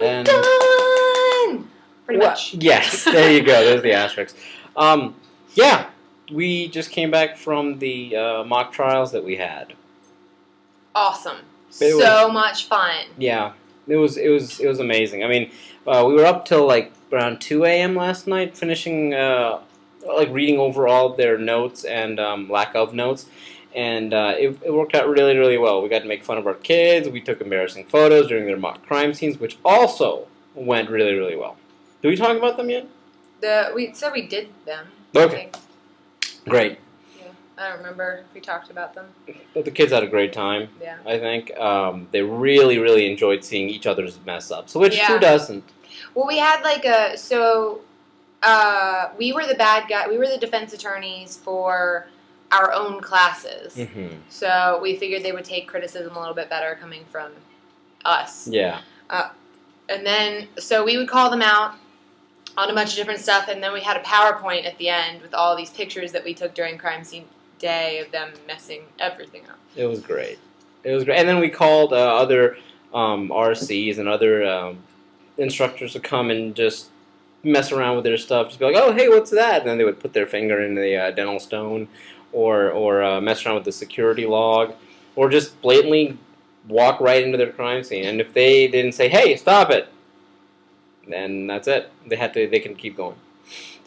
And done! Pretty much. Yes, there you go. There's the asterisk. Yeah, we just came back from the mock trials that we had. Awesome. It So much fun. Yeah, it was amazing. I mean, we were up till like around 2 a.m. last night, finishing reading over all of their notes and lack of notes, and it worked out really, really well. We got to make fun of our kids. We took embarrassing photos during their mock crime scenes, which also went really, really well. Did we talk about them yet? We said we did them. Okay. Great. Yeah, I don't remember if we talked about them. But the kids had a great time. Yeah. I think they really, really enjoyed seeing each other's mess ups. So who doesn't? Well, we had we were the bad guy. We were the defense attorneys for our own classes. Mm-hmm. So we figured they would take criticism a little bit better coming from us. Yeah. And then, so we would call them out on a bunch of different stuff, and then we had a PowerPoint at the end with all these pictures that we took during crime scene day of them messing everything up. It was great. And then we called other RCs and other instructors to come and just mess around with their stuff. Just be like, oh, hey, what's that? And then they would put their finger in the dental stone or mess around with the security log or just blatantly walk right into their crime scene. And if they didn't say, hey, stop it, then that's it. They can keep going.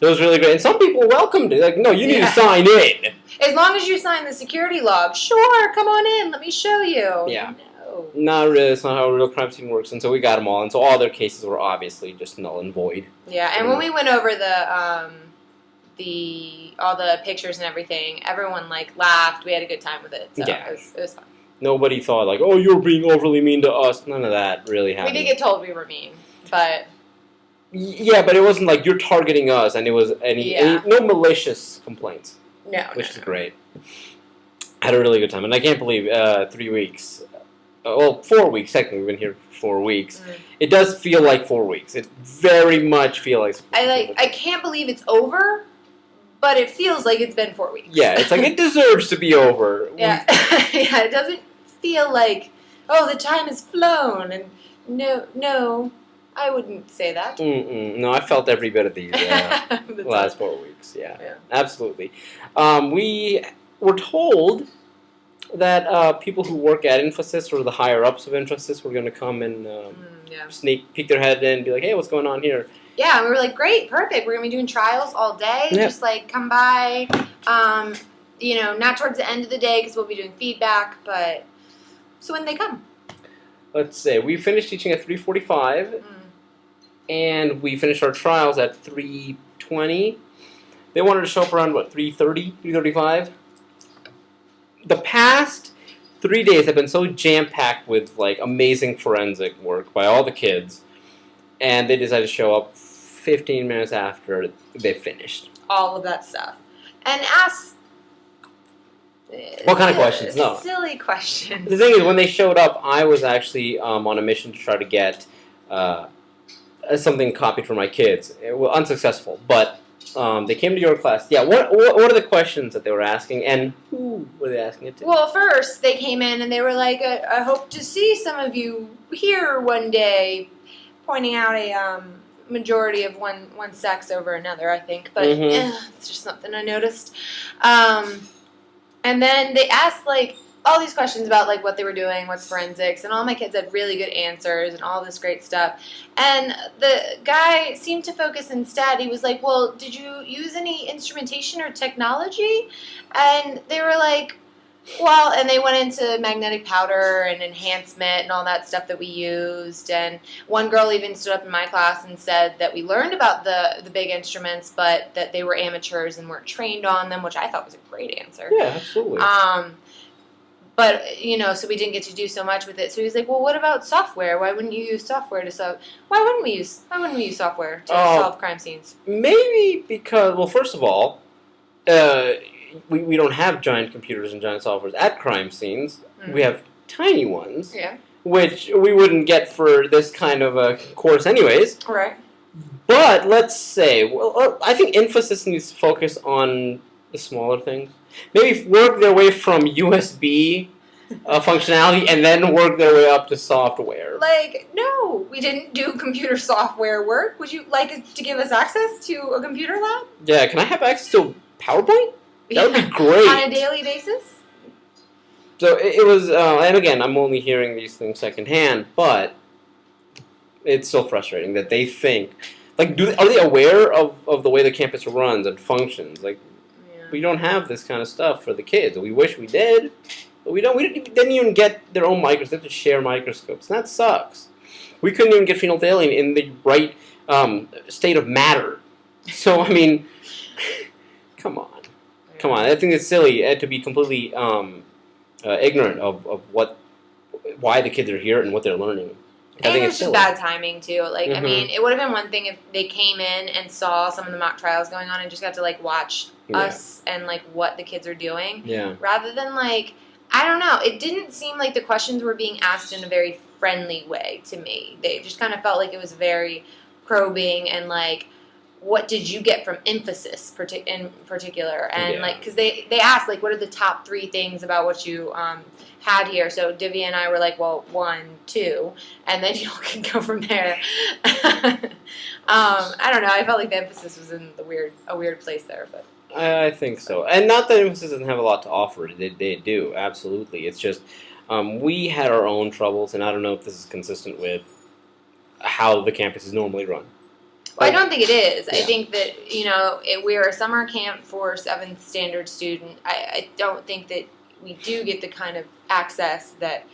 It was really great. And some people welcomed it. Like, no, you need to sign in. As long as you sign the security log. Sure, come on in. Let me show you. Yeah. No. Not really. It's not how a real crime scene works. And so we got them all. And so all their cases were obviously just null and void. Yeah, and when we went over all the pictures and everything, everyone laughed. We had a good time with it. So yeah. It was fun. Nobody thought like, oh, you're being overly mean to us. None of that really happened. We did get told we were mean, but... Yeah, but it wasn't like you're targeting us, and it was no malicious complaints. No, which is great. I had a really good time, and I can't believe 3 weeks. 4 weeks. Technically, we've been here for 4 weeks. Mm. It does feel like 4 weeks. It very much feels like. I can't believe it's over, but it feels like it's been 4 weeks. Yeah, it's like it deserves to be over. Yeah, yeah. It doesn't feel like the time has flown, and no. I wouldn't say that. No, I felt every bit of these last 4 weeks. Yeah, absolutely. We were told that people who work at Infosys or the higher-ups of Infosys were going to come and peek their head in and be like, hey, what's going on here? Yeah, and we were like, great, perfect. We're going to be doing trials all day. Yeah. Just, come by. Not towards the end of the day because we'll be doing feedback, but so when they come. Let's say we finished teaching at 3:45. And we finished our trials at 3:20. They wanted to show up around, 3:30, 3:35? The past 3 days have been so jam-packed with, amazing forensic work by all the kids. And they decided to show up 15 minutes after they finished. All of that stuff. And ask... What kind of questions? No. Silly questions. The thing is, when they showed up, I was actually on a mission to try to get... something copied for my kids. Well, unsuccessful, but they came to your class. Yeah, what are the questions that they were asking, and who were they asking it to? Well, first they came in and they were like, I hope to see some of you here one day, pointing out a majority of one sex over another, I think, but it's just something I noticed. And then they asked, all these questions about what they were doing, what's forensics, and all my kids had really good answers and all this great stuff. And the guy seemed to focus instead. He was like, well, did you use any instrumentation or technology? And they were like, well, and they went into magnetic powder and enhancement and all that stuff that we used. And one girl even stood up in my class and said that we learned about the big instruments, but that they were amateurs and weren't trained on them, which I thought was a great answer. Yeah, absolutely. But, so we didn't get to do so much with it. So he's like, well, what about software? Why wouldn't you use software to solve... Why wouldn't we use software to solve crime scenes? Maybe because, well, first of all, we don't have giant computers and giant softwares at crime scenes. Mm-hmm. We have tiny ones, which we wouldn't get for this kind of a course anyways. Right. But let's say, I think Infosys needs to focus on the smaller things. Maybe work their way from USB functionality and then work their way up to software. Like, no, we didn't do computer software work. Would you like to give us access to a computer lab? Yeah, can I have access to PowerPoint? That would be great. On a daily basis? So it was, and again, I'm only hearing these things secondhand, but it's so frustrating that they think, like, are they aware of the way the campus runs and functions? Like, we don't have this kind of stuff for the kids. We wish we did, but we don't. We didn't even get their own microscopes. They have to share microscopes, and that sucks. We couldn't even get phenolphthalein in the right state of matter. So, I mean, come on. Come on. I think it's silly to be completely ignorant of why the kids are here and what they're learning. I think it's just bad timing too. Like, I mean, it would have been one thing if they came in and saw some of the mock trials going on and just got to like watch us and like what the kids are doing. Yeah. Rather than like, I don't know. It didn't seem like the questions were being asked in a very friendly way to me. They just kind of felt like it was very probing and like, what did you get from emphasis in particular? And like, because they asked like, what are the top 3 things about what you had here? So Divya and I were like, well, 1, 2, and then you can go from there. I don't know. I felt like the emphasis was in a weird place there, but I think so. And not that emphasis doesn't have a lot to offer. They do, absolutely. It's just we had our own troubles, and I don't know if this is consistent with how the campus is normally run. Well, I don't think it is. Yeah. I think that, we're a summer camp for 7th standard student. I don't think that we do get the kind of access that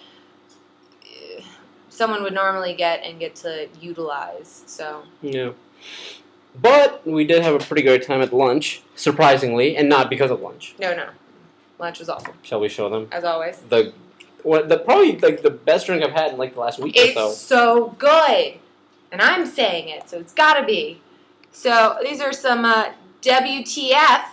someone would normally get and get to utilize. So yeah. But we did have a pretty great time at lunch, surprisingly, and not because of lunch. No. Lunch was awesome. Shall we show them? As always. Probably like the best drink I've had in like the last week or so. It's so good. And I'm saying it, so it's got to be. So these are some WTF,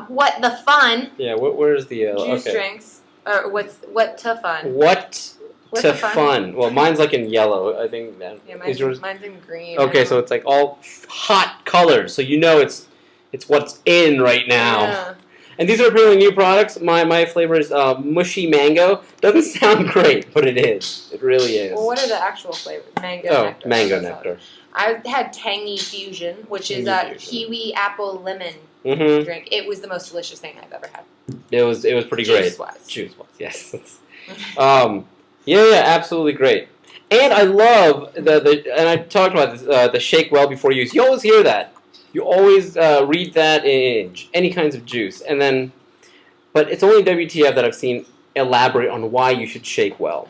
what the fun. Yeah, where's the juice drinks? Or what to fun? What to fun? Well, mine's like in yellow. I think. Yeah, mine's in green. Okay, so it's like all hot colors, so it's what's in right now. Yeah. And these are really new products. My flavor is mushy mango. Doesn't sound great, but it is. It really is. Well, what are the actual flavors? Nectar. Mango nectar. I had Tangy Fusion, which is a kiwi apple lemon drink. It was the most delicious thing I've ever had. It was pretty great. Juice-wise, yes. Yeah, absolutely great. And I love and I talked about this, the shake well before use. You always hear that. You always read that in any kinds of juice, but it's only WTF that I've seen elaborate on why you should shake well.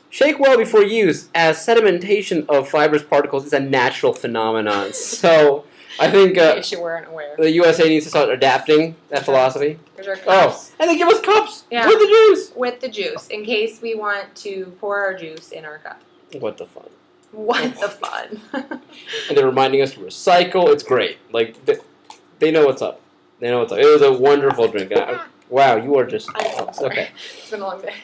Shake well before use, as sedimentation of fibrous particles is a natural phenomenon. So I think you weren't aware. The USA needs to start adapting that philosophy. Here's our cups. And they give us cups with the juice. With the juice, in case we want to pour our juice in our cup. What the fun. What the fun. And they're reminding us to recycle. It's great. Like, they know what's up. They know what's up. It was a wonderful drink. Wow, you are just... Okay. It's been a long day.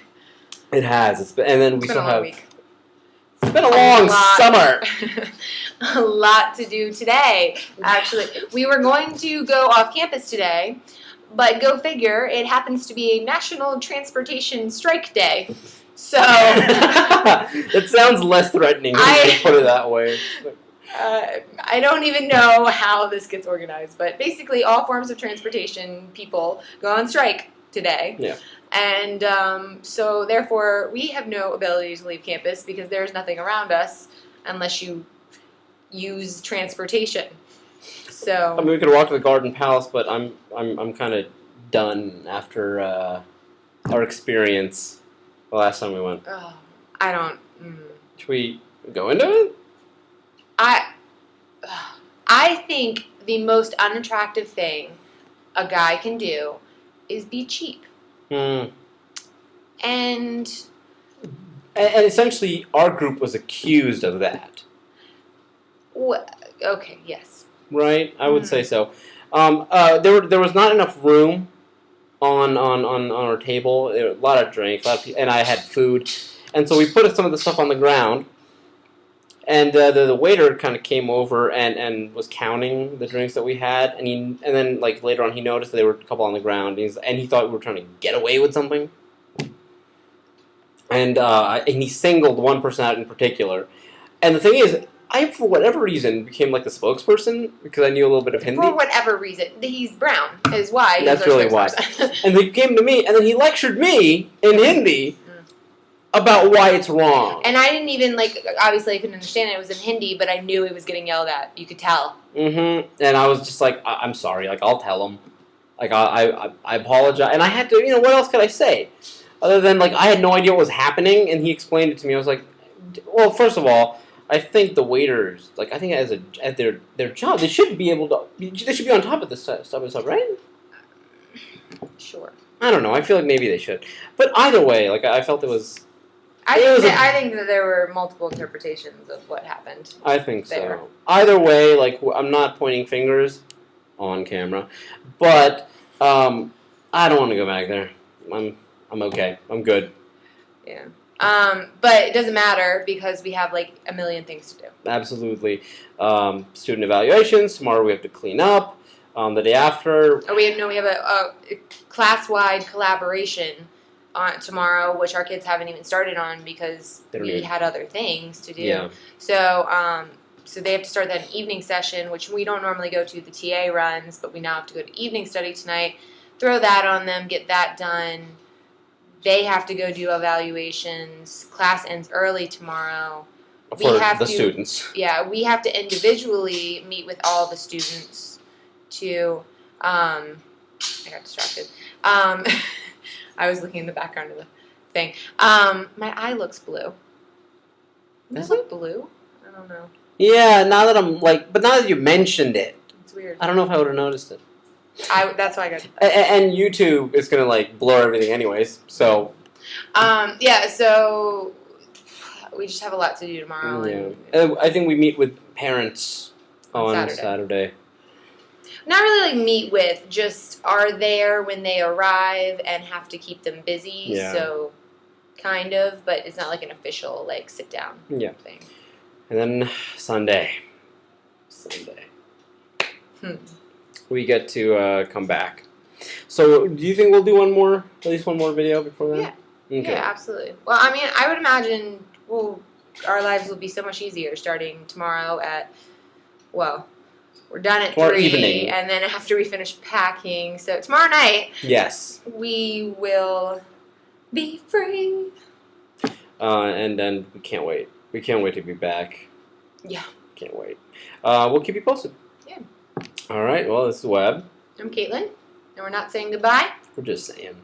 It has. And then we still have... Week. It's been a long summer. A lot to do today, actually. We were going to go off campus today, but go figure, it happens to be a National Transportation Strike Day. So it sounds less threatening when you put it that way. I don't even know how this gets organized, but basically all forms of transportation people go on strike today. Yeah. And so therefore we have no ability to leave campus because there's nothing around us unless you use transportation. So I mean, we could walk to the Garden Palace, but I'm kind of done after our experience. The last time we went. Oh, I don't. Should we go into it? I think the most unattractive thing a guy can do is be cheap. And essentially, our group was accused of that. Okay. Yes. Right. I would say so. There was not enough room on our table. There were a lot of drinks, and I had food, and so we put some of the stuff on the ground. And the waiter kind of came over and was counting the drinks that we had, and then like later on he noticed that there were a couple on the ground, and he thought we were trying to get away with something. and he singled one person out in particular. And the thing is, I, for whatever reason, became like the spokesperson because I knew a little bit of Hindi. For whatever reason, he's brown is why. That's really why. And he came to me, and then he lectured me in Hindi about why it's wrong. And I didn't even, like, obviously I couldn't understand it. It was in Hindi, but I knew he was getting yelled at. You could tell. Mm-hmm. And I was just like, I'm sorry. Like, I'll tell him. Like, I apologize. And I had to, what else could I say? Other than, like, I had no idea what was happening, and he explained it to me. I was like, well, first of all, I think the waiters, like, I think as their job, they should be able to, they should be on top of this stuff and stuff, right? Sure. I don't know. I feel like maybe they should. But either way, like, I felt it was... I think that there were multiple interpretations of what happened. I think there. so. Either way, like, I'm not pointing fingers on camera, but I don't want to go back there. I'm okay. I'm good. Yeah. But it doesn't matter because we have like a million things to do. Absolutely. Student evaluations. Tomorrow we have to clean up. The day after... We have a class-wide collaboration on tomorrow, which our kids haven't even started on because we had other things to do. Yeah. So, so they have to start that evening session, which we don't normally go to. The TA runs, but we now have to go to evening study tonight. Throw that on them, get that done. They have to go do evaluations. Class ends early tomorw. For the students. Yeah, we have to individually meet with all the students to, I got distracted. I was looking in the background of the thing. My eye looks blue. Does it look blue? I don't know. Yeah, now that you mentioned it. It's weird. I don't know if I would have noticed it. That's why I got. And YouTube is gonna like blur everything anyways. So. Yeah. So we just have a lot to do tomorrow. Yeah. I think we meet with parents on Saturday. Not really like meet with, just are there when they arrive and have to keep them busy. Yeah. So kind of, but it's not like an official like sit down thing. And then Sunday. We get to come back. So do you think we'll do at least one more video before then? Yeah. Okay. Yeah, absolutely. Well, I mean, I would imagine our lives will be so much easier starting tomorrow at, we're done at 3, evening. And then after we finish packing, so tomorrow night, yes, we will be free. And then we can't wait. We can't wait to be back. Yeah. Can't wait. We'll keep you posted. Yeah. All right. Well, this is Webb. I'm Caitlin, and we're not saying goodbye. We're just saying.